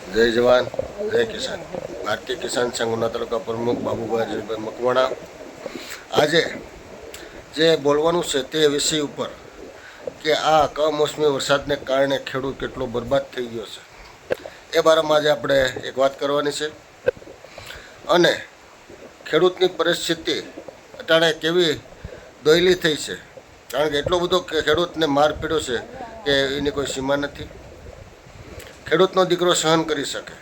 જય જવાન જય કિસાન. ભારતીય કિસાન સંઘના તાલુકા પ્રમુખ બાબુભાઈ મકવાણા. આજે જે બોલવાનું છે તે વિષય ઉપર કે આ કમોસમી વરસાદને કારણે ખેડૂત કેટલો બરબાદ થઈ ગયો છે એ બારામાં આજે આપણે એક વાત કરવાની છે. અને ખેડૂતની પરિસ્થિતિ અટાણે કેવી દોયલી થઈ છે, કારણ કે એટલો બધો ખેડૂતને માર પીડ્યો છે કે એની કોઈ સીમા નથી. ખેડૂતનો દીકરો સહન કરી શકે,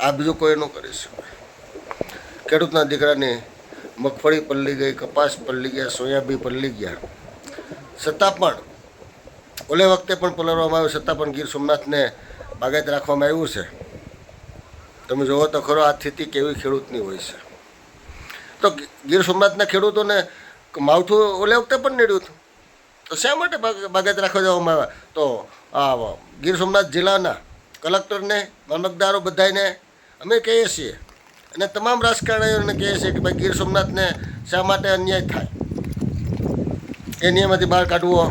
આ બીજું કોઈ ન કરી શકે. ખેડૂતના દીકરાની મગફળી પલળી ગઈ, કપાસ પલળી ગયા, સોયાબીન પલળી ગયા, છતાં પણ ઓલે વખતે પણ પલળવામાં આવ્યું, છતાં પણ ગીર સોમનાથને બાગાયત રાખવામાં આવ્યું છે. તમે જોવો તો ખરો આ સ્થિતિ કેવી ખેડૂતની હોય છે. તો ગીર સોમનાથના ખેડૂતોને માવઠું ઓલે વખતે પણ નીડ્યું હતું, તો શા માટે બાગાયત રાખવા જવામાં આવ્યા? તો આ ગીર સોમનાથ જિલ્લાના કલેક્ટરને, મામલતદારો બધાને અમે કહીએ છીએ અને તમામ રાજકારણીઓને કહીએ છીએ કે ભાઈ ગીર સોમનાથને શા માટે અન્યાય થાય એ નિયમમાંથી બહાર કાઢવો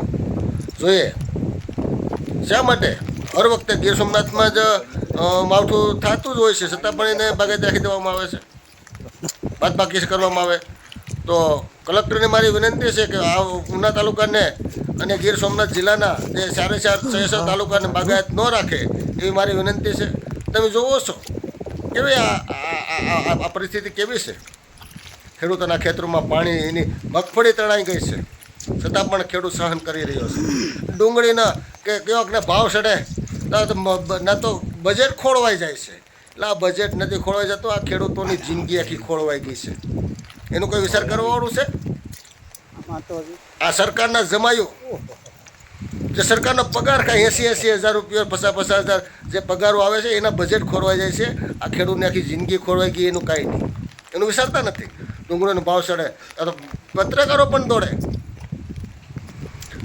જોઈએ. શા માટે હર વખતે ગીર સોમનાથમાં જ માવઠું થતું જ હોય છે, છતાં પણ એને બાગાયત રાખી દેવામાં આવે છે, બાદબાકી કરવામાં આવે. તો કલેક્ટરને મારી વિનંતી છે કે આ ઉના તાલુકાને અને ગીર સોમનાથ જિલ્લાના જે 4 તાલુકાને બાગાયત ન રાખે એવી મારી વિનંતી છે. તમે જોવો છો કેવી આ પરિસ્થિતિ કેવી છે. ખેડૂતોના ખેતરોમાં પાણી, એની મગફળી તણાઈ ગઈ છે, છતાં પણ ખેડૂત સહન કરી રહ્યો છે. ડુંગળીના કે કેવાકને ભાવ ચડે ના તો બજેટ ખોળવાઈ જાય છે. એટલે આ બજેટ નથી ખોળવાઈ જતું, આ ખેડૂતોની જિંદગી આખી ખોળવાઈ ગઈ છે. એનું કોઈ વિચાર કરવાવાળું છે? આ સરકારના જમાયું જે સરકારનો પગાર કાંઈ 80,000 રૂપિયા, 50,000 જે પગારો આવે છે એના બજેટ ખોરવાઈ જાય છે. આ ખેડૂતની આખી જિંદગી ખોરવાઈ ગઈ, એનું કાંઈ નહીં, એનું વિચારતા નથી. ડુંગળીનો ભાવ ચડે તો પત્રકારો પણ દોડે,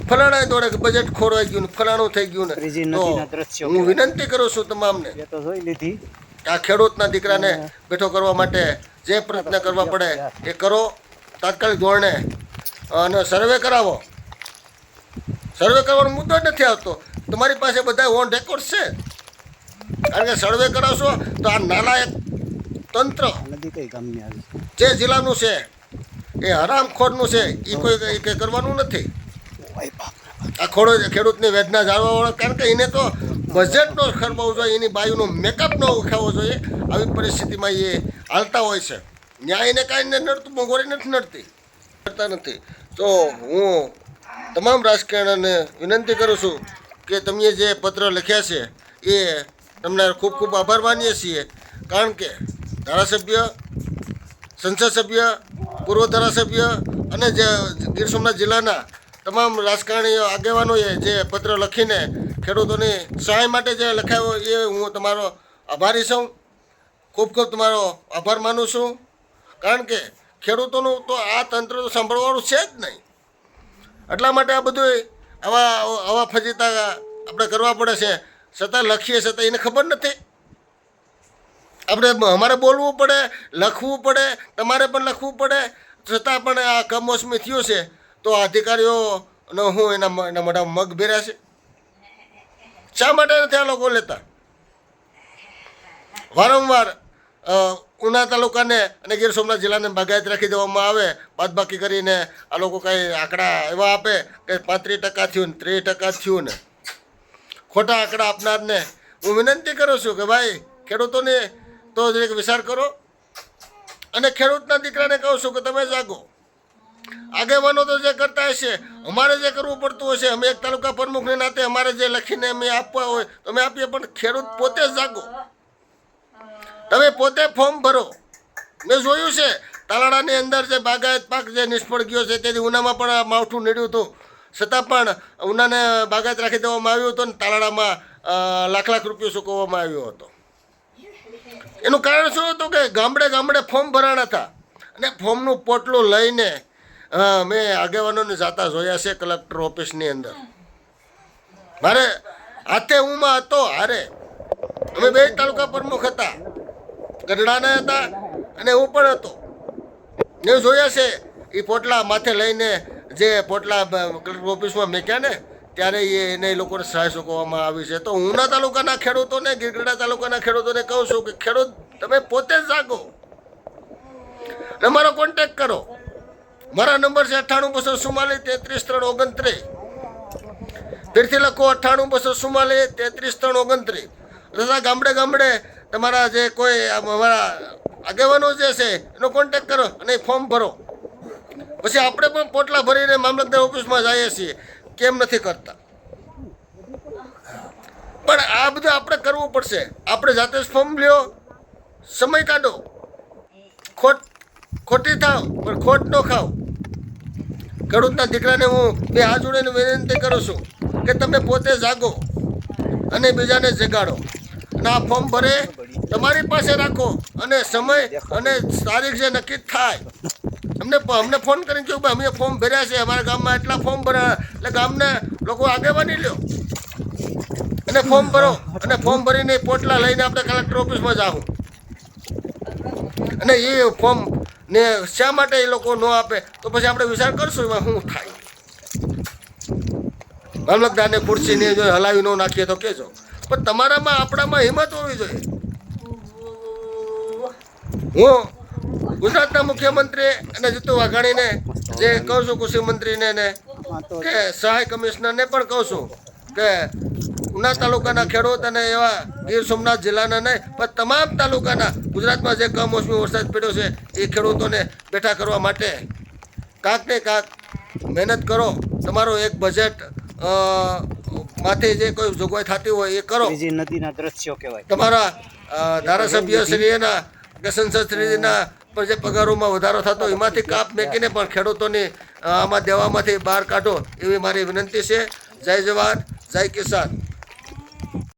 ફલાણા દોડે કે બજેટ ખોરવાઈ ગયું ને ફલાણું થઈ ગયું ને. તો હું વિનંતી કરું છું તમામને આ ખેડૂતના દીકરાને બેઠો કરવા માટે જે પ્રયત્ન કરવા પડે એ કરો તાત્કાલિક ધોરણે. અને સર્વે કરાવો. સર્વે કરવાનો મુદ્દો જ નથી આવતો. તમારી પાસે બધા ઓન રેકોર્ડ છે, કારણ કે સર્વે કરાવશો તો આ નાલાયક તંત્ર જે જિલ્લાનું છે એ હરામખોરનું છે, એ કોઈ કરવાનું નથી. આ ખેડૂતની વેદના જાળવવા, કારણ કે એને તો બજેટનો ખર્ચવો જોઈએ, એની બાયુનો મેકઅપ ન ઉખાવવો જોઈએ. આવી પરિસ્થિતિમાં એ હાલતા હોય છે. ન્યાયને કાંઈ નડતું, મોંઘવારી નથી નડતી, કરતા નથી. તો હું તમામ રાજકારણીઓને વિનંતી કરું છું કે તમે જે પત્ર લખ્યા છે એ તમને ખૂબ ખૂબ આભાર માનીએ છીએ, કારણ કે ધારાસભ્ય, સંસદ સભ્ય, પૂર્વ ધારાસભ્ય અને જે ગીર સોમનાથ જિલ્લાના તમામ રાજકારણીઓ, આગેવાનોએ જે પત્ર લખીને ખેડૂતોની સહાય માટે જે લખાયો એ હું તમારો આભારી છું. ખૂબ ખૂબ તમારો આભાર માનું છું, કારણ કે ખેડૂતોનું તો આ તંત્ર તો સાંભળવાનું છે જ નહીં. એટલા માટે આ બધું આવા ફજીતા આપણે કરવા પડે છે. છતાં લખીએ છતાં એને ખબર નથી. આપણે અમારે બોલવું પડે, લખવું પડે, તમારે પણ લખવું પડે, છતાં પણ આ કમોસમી થયું છે. તો અધિકારીઓનો હું એના મોઢામાં મગ ભેર્યા છે. શા માટે નથી આ લોકો લેતા? વારંવાર ઉના તાલુકાને અને ગીર સોમનાથ જિલ્લાને બાગાયત રાખી દેવામાં આવે, બાદબાકી કરીને આ લોકો કાંઈ આંકડા એવા આપે કે 35% થયું ને 30% થયું ને. ખોટા આંકડા આપનારને હું વિનંતી કરું છું કે ભાઈ ખેડૂતોને તો એક વિચાર કરો. અને ખેડૂતના દીકરાને કહું છું કે તમે જાગો. આગેવાનો તો જે કરતા હશે, અમારે જે કરવું પડતું હશે, અમે એક તાલુકા પ્રમુખને નાતે અમારે જે લખીને અમે આપવા હોય તો અમે આપીએ, પણ ખેડૂત પોતે જાગો. તમે પોતે ફોર્મ ભરો. મેં જોયું છે તાલાળાની અંદર જે બાગાયત પાક જે નિષ્ફળ ગયો છે, તેથી ઉનામાં પણ માવઠું નીડ્યું હતું, છતાં પણ ઉનાને બાગાયત રાખી દેવામાં આવ્યું હતું ને તાલાળામાં લાખ રૂપિયા ચૂકવવામાં આવ્યો હતો. એનું કારણ શું હતું કે ગામડે ગામડે ફોર્મ ભરાણા હતા, અને ફોર્મનું પોટલું લઈને મેં આગેવાનોને જાતા જોયા છે કલેક્ટર ઓફિસની અંદર. મારે હાથે હુંમાં હતો, હારે અમે 2 તાલુકા પ્રમુખ હતા, ગઢડાના હતા અને હું પણ હતો. મેં જોયા છે એ પોટલા માથે લઈને જે પોટલા કલેક્ટર ઓફિસમાં મૂક્યા ને ત્યારે એને એ લોકોને સહાય ચૂકવવામાં આવી છે. તો ઉના તાલુકાના ખેડૂતોને, ગીરગઢડા તાલુકાના ખેડૂતોને કહું છું કે ખેડૂત તમે પોતે જ જાગો અને મારો કોન્ટેક કરો. મારા નંબર છે 98 244 33 329. ફરીથી લખો 98 244 33 329. તથા ગામડે ગામડે તમારા જે કોઈ અમારા આગેવાનો જે છે એનો કોન્ટેક કરો અને ફોર્મ ભરો. પછી આપણે પણ પોટલા ભરીને મામલતદાર ઓફિસમાં જઈએ છીએ. કેમ નથી કરતા? પણ આ બધું આપણે કરવું પડશે. આપણે જાતે જ ફોર્મ લ્યો, સમય કાઢો, ખોટી થાવ પણ ખોટ ન ખાવ. ખેડૂતના દીકરાને હું બે હાથ જોડીને વિનંતી કરું છું કે તમે પોતે જાગો અને બીજાને જગાડો. અને આ ફોર્મ ભરે તમારી પાસે રાખો અને સમય અને તારીખ જે નક્કી થાય અમને ફોન કરીને કહ્યું ભાઈ અમે ફોર્મ ભર્યા છે, અમારા ગામમાં એટલા ફોર્મ ભર્યા, એટલે ગામના લોકો આગેવાની લ્યો અને ફોર્મ ભરો. અને ફોર્મ ભરીને પોટલા લઈને આપણે કલેક્ટર ઓફિસમાં જાઉં. અને એ ફોર્મ ને શા માટે એ લોકો ન આપે તો પછી આપણે વિચાર કરશું એમાં શું થાય. મામલતદારને ખુરશીને જો હલાવી ન નાખીએ તો કહેજો. પણ તમારામાં આપણામાં હિંમત હોવી જોઈએ. હું ગુજરાતના મુખ્યમંત્રી અને જીતુ વાઘાણીને જે કહું છું, કૃષિ મંત્રીને ને કે સહાય કમિશનરને પણ કહું છું કે ઉના તાલુકાના ખેડૂત અને એવા ગીર સોમનાથ જિલ્લાના નહીં પણ તમામ તાલુકાના ગુજરાતમાં જે કમોસમી વરસાદ પડ્યો છે એ ખેડૂતોને બેઠા કરવા માટે કાંક ને કાંક મહેનત કરો. તમારો એક બજેટ માંથી જે કોઈ જોગવાઈ થતી હોય એ કરો. નદીના દ્રશ્યો કહેવાય. તમારા ધારાસભ્ય શ્રીના કે સંસદ શ્રીના પણ જે પગારોમાં વધારો થતો એમાંથી કાપ મેકીને પણ ખેડૂતોની આમાં દેવામાંથી બહાર કાઢો એવી મારી વિનંતી છે. જય જવાન, જય કિસાન.